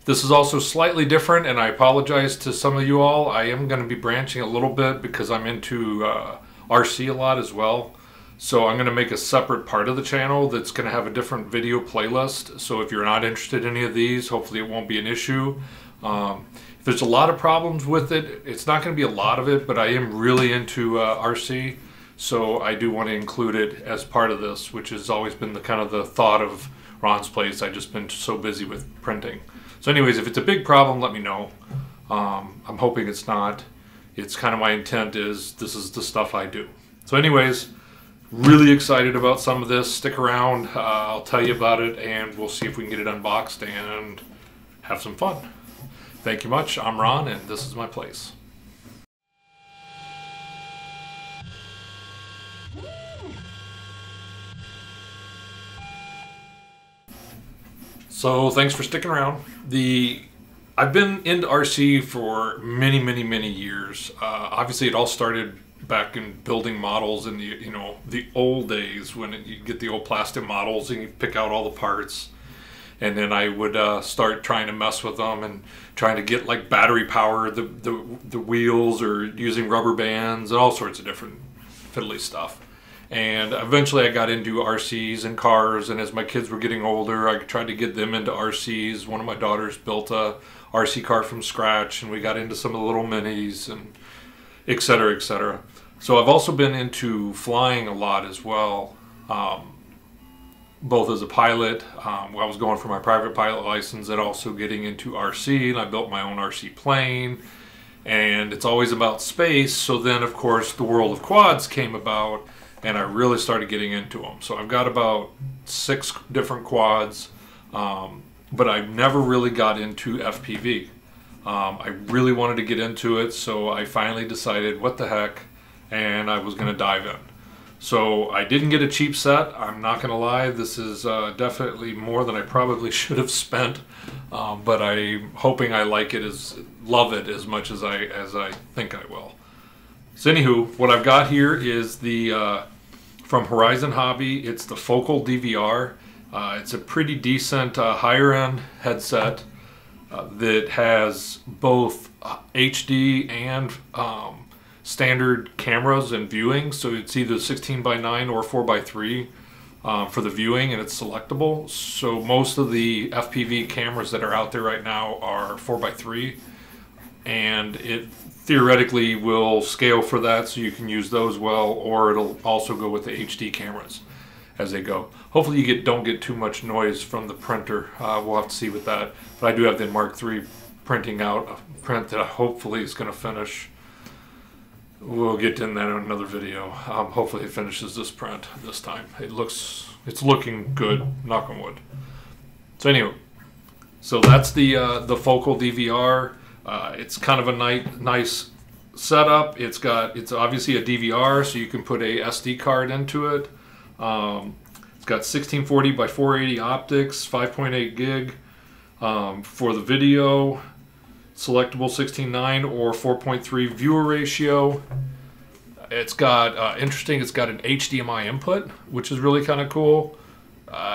This is also slightly different, and I apologize to some of you all. I am going to be branching a little bit because I'm into RC a lot as well. So I'm going to make a separate part of the channel that's going to have a different video playlist. So if you're not interested in any of these, hopefully it won't be an issue. If there's a lot of problems with it, it's not going to be a lot of it, but I am really into RC. So I do want to include it as part of this, which has always been the kind of the thought of Ron's place. I've just been so busy with printing. So anyways, if it's a big problem, let me know. I'm hoping it's not. It's kind of my intent is this is the stuff I do. So anyways, really excited about some of this. Stick around. I'll tell you about it, and we'll see if we can get it unboxed and have some fun. Thank you much. I'm Ron, and this is my place. So thanks for sticking around. I've been into RC for many years. Obviously, it all started back in building models in the old days when you get the old plastic models and you pick out all the parts, and then I would start trying to mess with them and trying to get like battery power the wheels, or using rubber bands and all sorts of different fiddly stuff. And eventually I got into RCs and cars, and as my kids were getting older, I tried to get them into RCs. One of my daughters built a RC car from scratch, and we got into some of the little minis, and et cetera, et cetera. So I've also been into flying a lot as well, both as a pilot. When I was going for my private pilot license, and also getting into RC, and I built my own RC plane. And it's always about space, so then of course the world of quads came about, and I really started getting into them. So I've got about 6 different quads, but I never really got into FPV. I really wanted to get into it, so I finally decided, what the heck, and I was gonna dive in. So I didn't get a cheap set, I'm not gonna lie. This is definitely more than I probably should have spent, but I'm hoping I love it as much as I think I will. So anywho, what I've got here is the from Horizon Hobby. It's the Focal DVR. It's a pretty decent higher end headset that has both HD and standard cameras and viewing. So it's either 16:9 or 4:3 for the viewing, and it's selectable. So most of the FPV cameras that are out there right now are 4:3, and it theoretically will scale for that, so you can use those well, or it'll also go with the HD cameras as they go. Hopefully you don't get too much noise from the printer. We'll have to see with that. But I do have the Mark III printing out a print that hopefully is going to finish. We'll get in that in another video. Hopefully it finishes this print this time. It's looking good, knock on wood. So anyway, so that's the Focal DVR. It's kind of a nice setup. It's obviously a DVR, so you can put a SD card into it. It's got 1640 by 480 optics, 5.8 gig for the video, selectable 16:9 or 4.3 viewer ratio. It's got it's got an HDMI input, which is really kind of cool.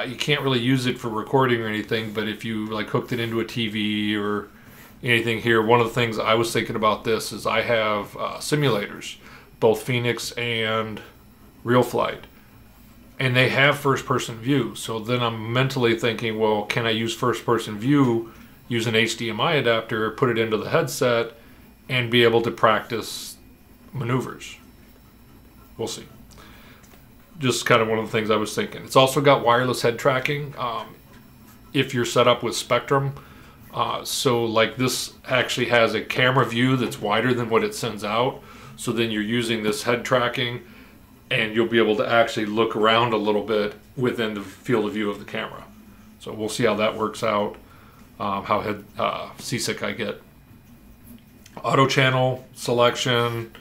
You can't really use it for recording or anything, but if you like hooked it into a TV or anything here, one of the things I was thinking about this is I have simulators, both Phoenix and Real Flight, and they have first-person view. So then I'm mentally thinking, well, can I use first-person view, use an HDMI adapter, put it into the headset, and be able to practice maneuvers? We'll see. Just kind of one of the things I was thinking. It's also got wireless head tracking if you're set up with Spektrum. So like this actually has a camera view that's wider than what it sends out. So then you're using this head tracking, and you'll be able to actually look around a little bit within the field of view of the camera. So we'll see how that works out, how seasick I get. Auto channel selection,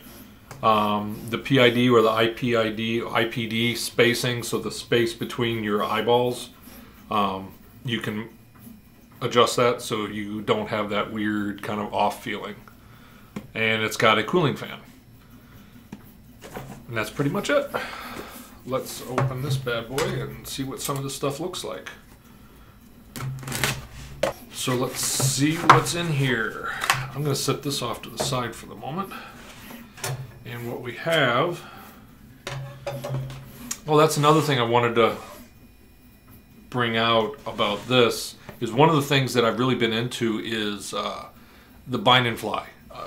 the PID or the IPD spacing, so the space between your eyeballs, you can adjust that so you don't have that weird kind of off feeling. And it's got a cooling fan. And that's pretty much it. Let's open this bad boy and see what some of this stuff looks like. So let's see what's in here. I'm going to set this off to the side for the moment. And what we have, well, that's another thing I wanted to bring out about this, is one of the things that I've really been into is the bind and fly.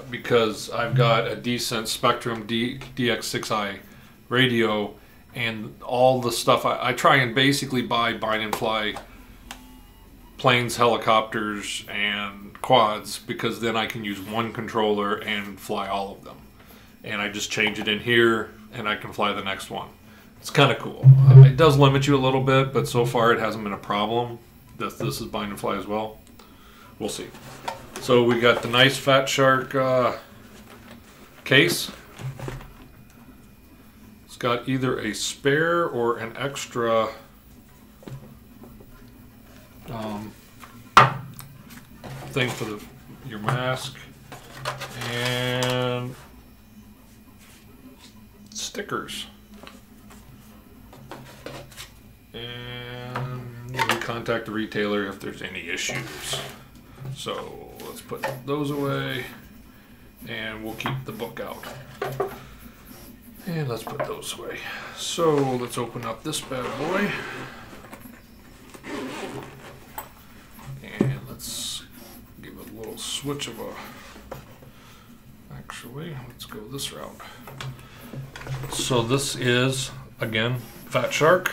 Because I've got a decent Spektrum DX6i radio, and all the stuff, I try and basically buy bind and fly planes, helicopters, and quads, because then I can use one controller and fly all of them. And I just change it in here, and I can fly the next one. It's kind of cool. It does limit you a little bit, but so far it hasn't been a problem. This is bind and fly as well. We'll see. So we got the nice Fat Shark case. It's got either a spare or an extra thing for your mask, and stickers. And we contact the retailer if there's any issues. So let's put those away, and we'll keep the book out. And let's put those away. So let's open up this bad boy. And let's give it a little switch of a... Actually, let's go this route. So this is, again, Fat Shark.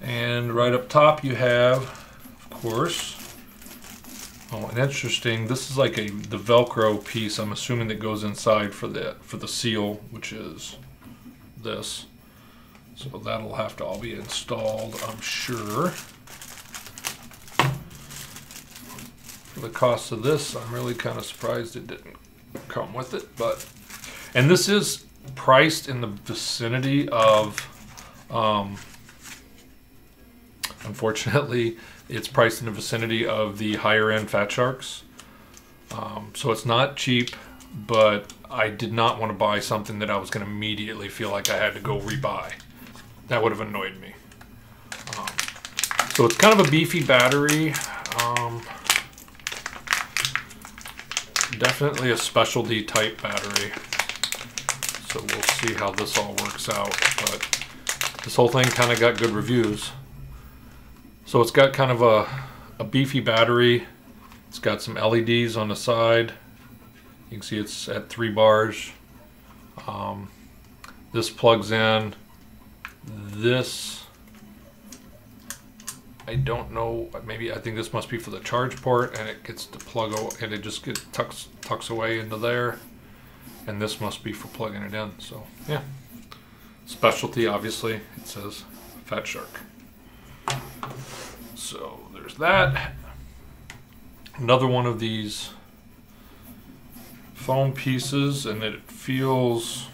And right up top you have, of course, oh, and interesting, this is like the Velcro piece, I'm assuming, that goes inside for the seal, which is this. So that'll have to all be installed, I'm sure. For the cost of this, I'm really kind of surprised it didn't come with it. But, and this is priced in the vicinity of, unfortunately, it's priced in the vicinity of the higher end Fat Sharks. So it's not cheap, but I did not want to buy something that I was going to immediately feel like I had to go rebuy. That would have annoyed me. So it's kind of a beefy battery. Definitely a specialty type battery. So we'll see how this all works out. But this whole thing kind of got good reviews. So it's got kind of a beefy battery. It's got some LEDs on the side. You can see it's at 3 bars. This plugs in. This, I don't know, maybe I think this must be for the charge port, and it gets to plug, and it just tucks away into there. And this must be for plugging it in. So yeah, specialty, obviously. It says Fat Shark. So there's that. Another one of these foam pieces, and it feels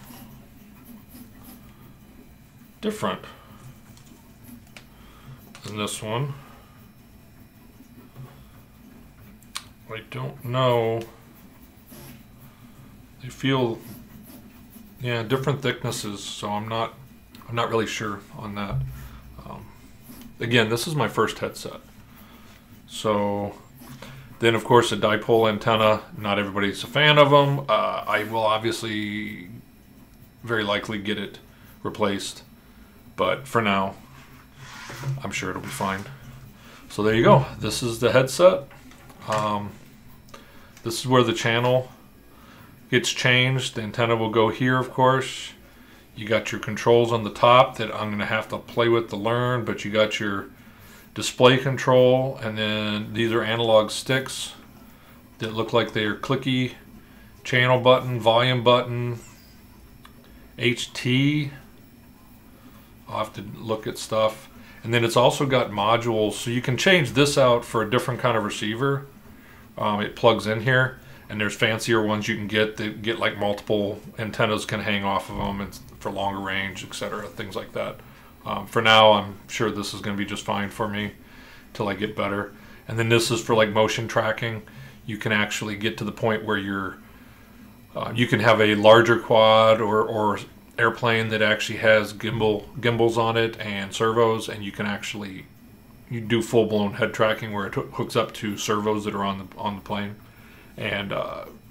different than this one. I don't know. They feel, yeah, different thicknesses, so I'm not really sure on that. Again, this is my first headset. So then, of course, a dipole antenna. Not everybody's a fan of them. I will obviously very likely get it replaced, but for now, I'm sure it'll be fine. So there you go. This is the headset. This is where the channel gets changed. The antenna will go here, of course. You got your controls on the top that I'm going to have to play with to learn, but you got your display control, and then these are analog sticks that look like they're clicky. Channel button, volume button, HT. I'll have to look at stuff. And then it's also got modules, so you can change this out for a different kind of receiver. It plugs in here, and there's fancier ones you can get that get like multiple antennas can hang off of them, and for longer range, etc., things like that. For now, I'm sure this is going to be just fine for me till I get better. And then this is for like motion tracking. You can actually get to the point where you can have a larger quad or airplane that actually has gimbals on it and servos, and you can actually you do full-blown head tracking where it hooks up to servos that are on the plane and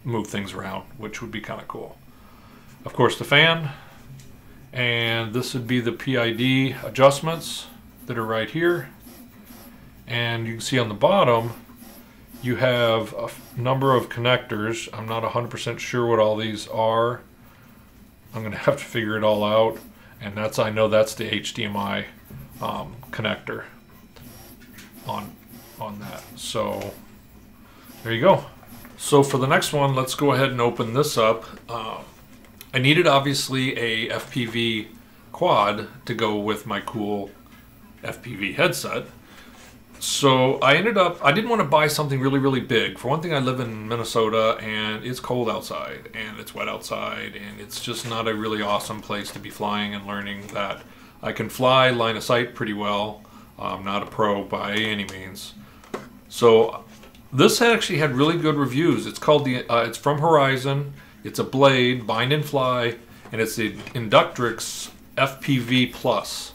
move things around, which would be kind of cool. Of course, the fan, and this would be the PID adjustments that are right here. And you can see on the bottom you have a number of connectors. I'm not 100% sure what all these are. I'm going to have to figure it all out. And that's, I know that's the HDMI connector on that. So there you go. So for the next one, let's go ahead and open this up. I needed obviously a FPV quad to go with my cool FPV headset. So I didn't want to buy something really, really big. For one thing, I live in Minnesota and it's cold outside and it's wet outside and it's just not a really awesome place to be flying and learning that. I can fly line of sight pretty well. I'm not a pro by any means. So this actually had really good reviews. It's called it's from Horizon. It's a blade, bind and fly, and it's the Inductrix FPV Plus.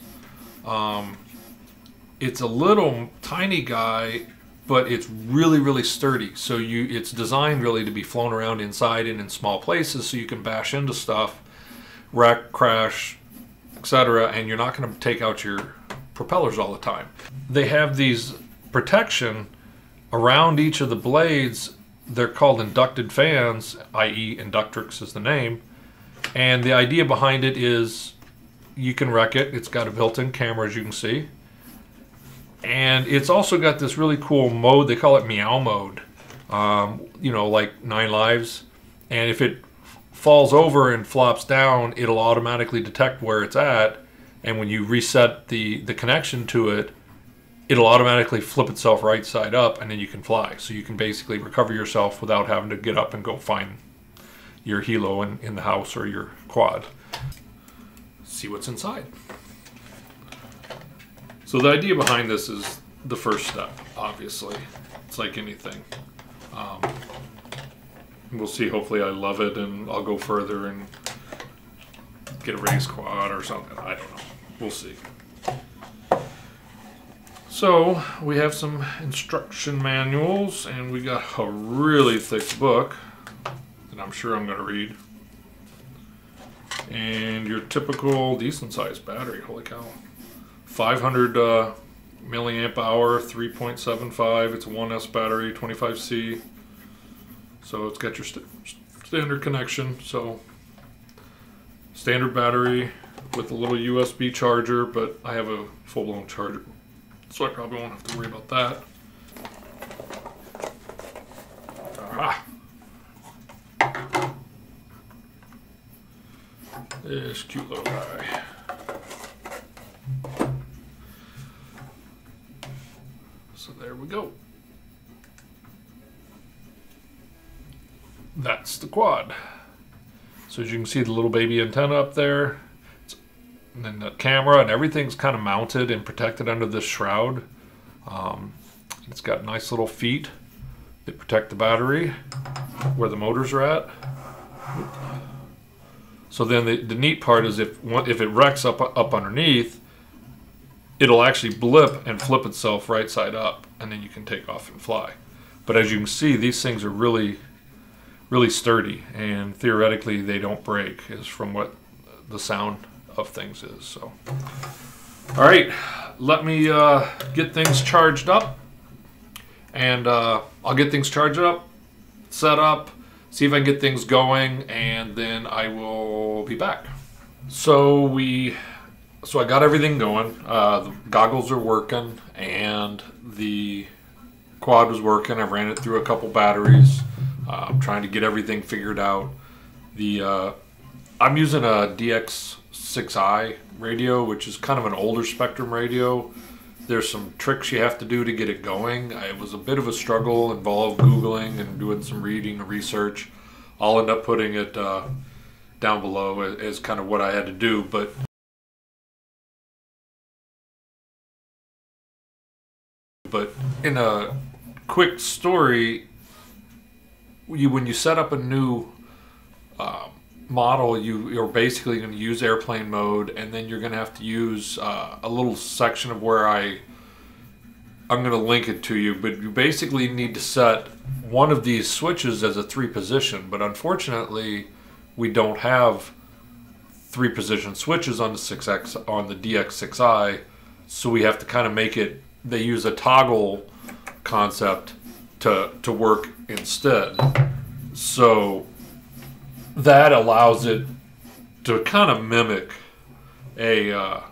It's a little tiny guy, but it's really, really sturdy. So it's designed really to be flown around inside and in small places so you can bash into stuff, wreck, crash, etc. And you're not going to take out your propellers all the time. They have these protection around each of the blades. They're called inducted fans, i.e. Inductrix is the name. And the idea behind it is you can wreck it. It's got a built-in camera, as you can see. And it's also got this really cool mode. They call it meow mode. You know, like 9 lives. And if it falls over and flops down, it'll automatically detect where it's at. And when you reset the connection to it, it'll automatically flip itself right side up, and then you can fly. So you can basically recover yourself without having to get up and go find your helo in the house or your quad. See what's inside. So the idea behind this is the first step, obviously. It's like anything. We'll see, hopefully I love it and I'll go further and get a race quad or something. I don't know. We'll see. So we have some instruction manuals and we got a really thick book that I'm sure I'm going to read. And your typical decent sized battery, holy cow. 500 milliamp hour, 3.75. It's a 1S battery, 25C. So it's got your standard connection. So standard battery with a little USB charger, but I have a full-blown charger, so I probably won't have to worry about that. This cute little guy. So there we go. That's the quad. So as you can see the little baby antenna up there, and then the camera and everything's kind of mounted and protected under this shroud. It's got nice little feet that protect the battery where the motors are at. So then the neat part is if it wrecks up underneath, it'll actually blip and flip itself right side up, and then you can take off and fly. But as you can see, these things are really, really sturdy, and theoretically they don't break, is from what the sound of things is. So, all right, let me get things charged up, and I'll get things charged up, set up, see if I can get things going, and then I will be back. So I got everything going. The goggles are working and the quad was working. I ran it through a couple batteries. I'm trying to get everything figured out. I'm using a DX6i radio, which is kind of an older Spektrum radio. There's some tricks you have to do to get it going. It was a bit of a struggle, involved Googling and doing some reading and research. I'll end up putting it down below as kind of what I had to do. But in a quick story, when you set up a new model, you're basically going to use airplane mode, and then you're going to have to use a little section of where I I'm going to link it to you, but you basically need to set one of these switches as a 3-position, but unfortunately we don't have 3-position switches on the DX6i, so we have to kind of make it, they use a toggle concept to work instead. So that allows it to kind of mimic a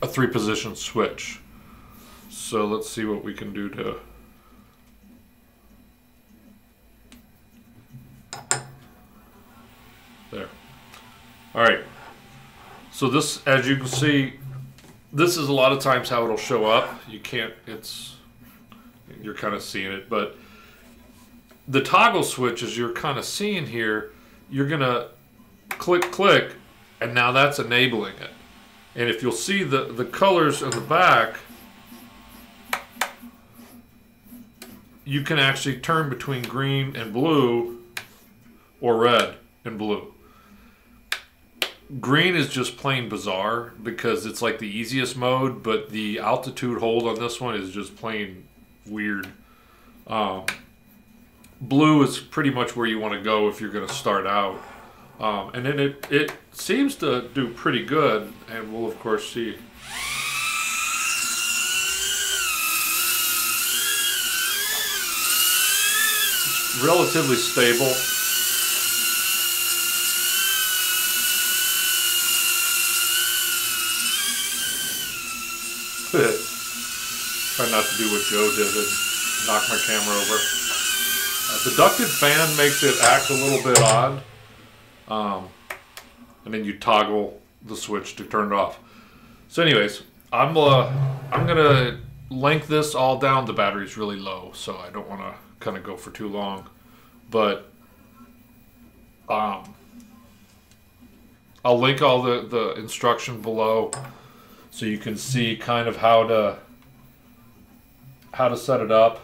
3-position switch. So let's see what we can do to there. All right, so this, as you can see, this is a lot of times how it'll show up. You can't, you're kind of seeing it, but the toggle switch, as you're kind of seeing here, you're gonna click, and now that's enabling it. And if you'll see the colors in the back, you can actually turn between green and blue or red and blue. Green is just plain bizarre because it's like the easiest mode, but the altitude hold on this one is just plain weird. Blue is pretty much where you want to go if you're going to start out. And then it seems to do pretty good, and we'll of course see. It's relatively stable. Try not to do what Joe did and knock my camera over. The ducted fan makes it act a little bit odd. And then you toggle the switch to turn it off. So anyways, I'm gonna link this all down. The battery's really low, so I don't want to kind of go for too long. But I'll link all the instruction below, so you can see kind of how to set it up.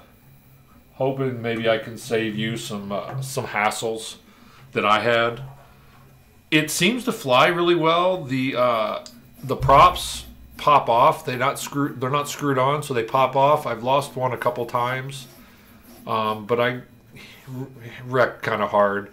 Hoping maybe I can save you some hassles that I had. It seems to fly really well. The props pop off. They're not screwed on, so they pop off. I've lost one a couple times, but I wrecked kind of hard.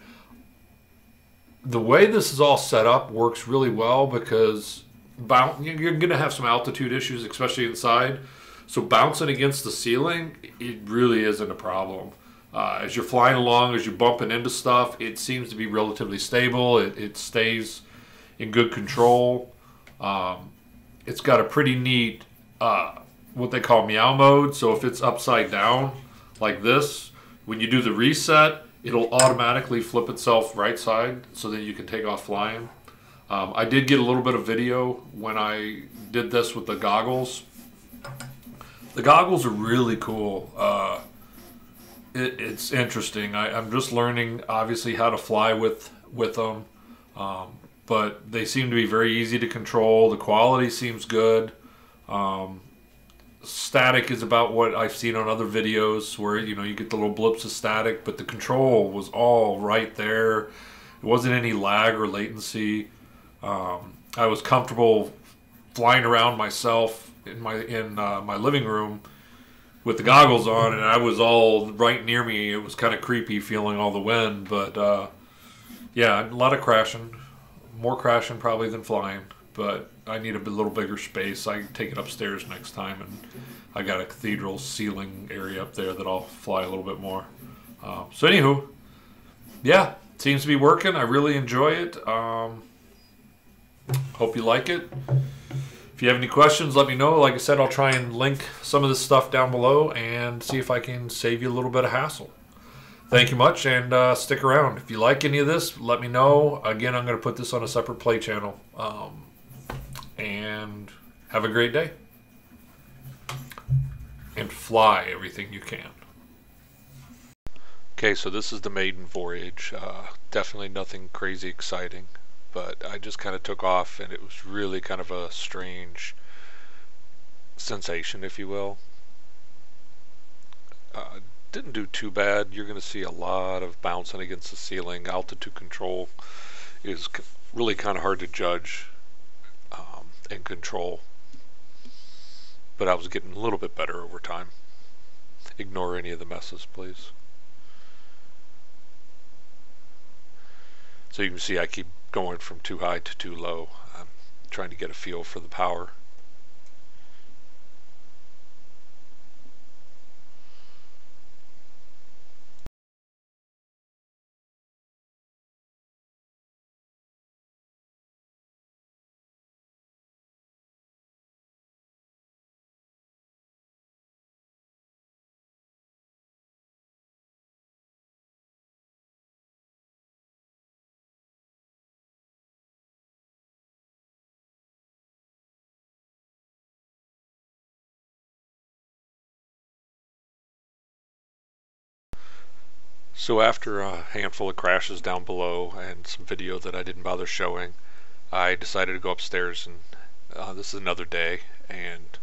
The way this is all set up works really well because you're going to have some altitude issues, especially inside. So bouncing against the ceiling, it really isn't a problem. As you're flying along, as you're bumping into stuff, it seems to be relatively stable. It stays in good control. It's got a pretty neat, what they call meow mode. So if it's upside down like this, when you do the reset, it'll automatically flip itself right side so that you can take off flying. I did get a little bit of video when I did this with the goggles. The goggles are really cool. It's interesting. I'm just learning, obviously, how to fly with them. But they seem to be very easy to control. The quality seems good. Static is about what I've seen on other videos where, you know, you get the little blips of static, but the control was all right there. It wasn't any lag or latency. I was comfortable flying around myself in my living room with the goggles on, and I was all right near me. It was kind of creepy feeling all the wind, but yeah, a lot of crashing. More crashing probably than flying, but I need a little bigger space. I can take it upstairs next time, and I got a cathedral ceiling area up there that I'll fly a little bit more. So anywho, yeah, it seems to be working. I really enjoy it. Hope you like it. If you have any questions, let me know. Like I said, I'll try and link some of this stuff down below and see if I can save you a little bit of hassle. Thank you much, and stick around. If you like any of this, let me know. Again, I'm going to put this on a separate play channel. And have a great day. And fly everything you can. Okay, so this is the Maiden voyage. Definitely nothing crazy exciting, but I just kind of took off, and it was really kind of a strange sensation, if you will. Didn't do too bad. You're going to see a lot of bouncing against the ceiling. Altitude control is really kind of hard to judge and control. but I was getting a little bit better over time. Ignore any of the messes, please. So you can see I keep going from too high to too low. I'm trying to get a feel for the power. So after a handful of crashes down below and some video that I didn't bother showing, I decided to go upstairs, and this is another day, and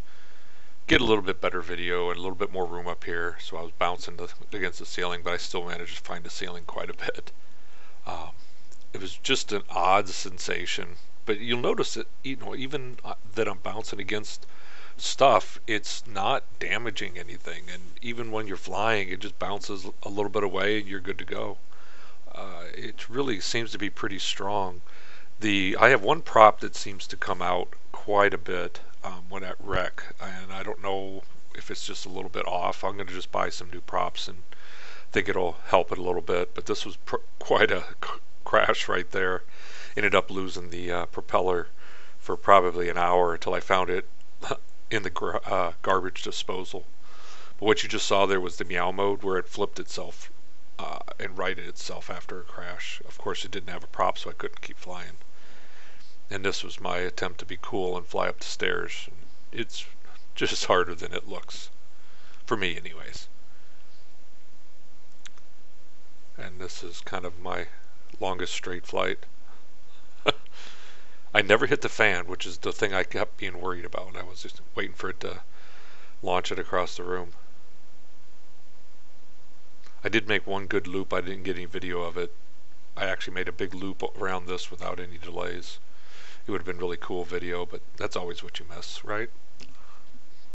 get a little bit better video and a little bit more room up here. So I was bouncing against the ceiling, but I still managed to find the ceiling quite a bit. It was just an odd sensation, but you'll notice that, you know, even that I'm bouncing against stuff, it's not damaging anything, and even when you're flying, it just bounces a little bit away and you're good to go. It really seems to be pretty strong. I have one prop that seems to come out quite a bit when at wreck, and I don't know if it's just a little bit off. I'm going to just buy some new props and think it'll help it a little bit, but this was quite a crash right there. Ended up losing the propeller for probably an hour until I found it in the garbage disposal. But what you just saw there was the meow mode, where it flipped itself and righted itself after a crash. Of course, it didn't have a prop, so I couldn't keep flying. And this was my attempt to be cool and fly up the stairs. It's just harder than it looks, for me anyways. And this is kind of my longest straight flight. I never hit the fan, which is the thing I kept being worried about. I was just waiting for it to launch it across the room. I did make one good loop. I didn't get any video of it. I actually made a big loop around this without any delays. It would have been really cool video, but that's always what you miss, right?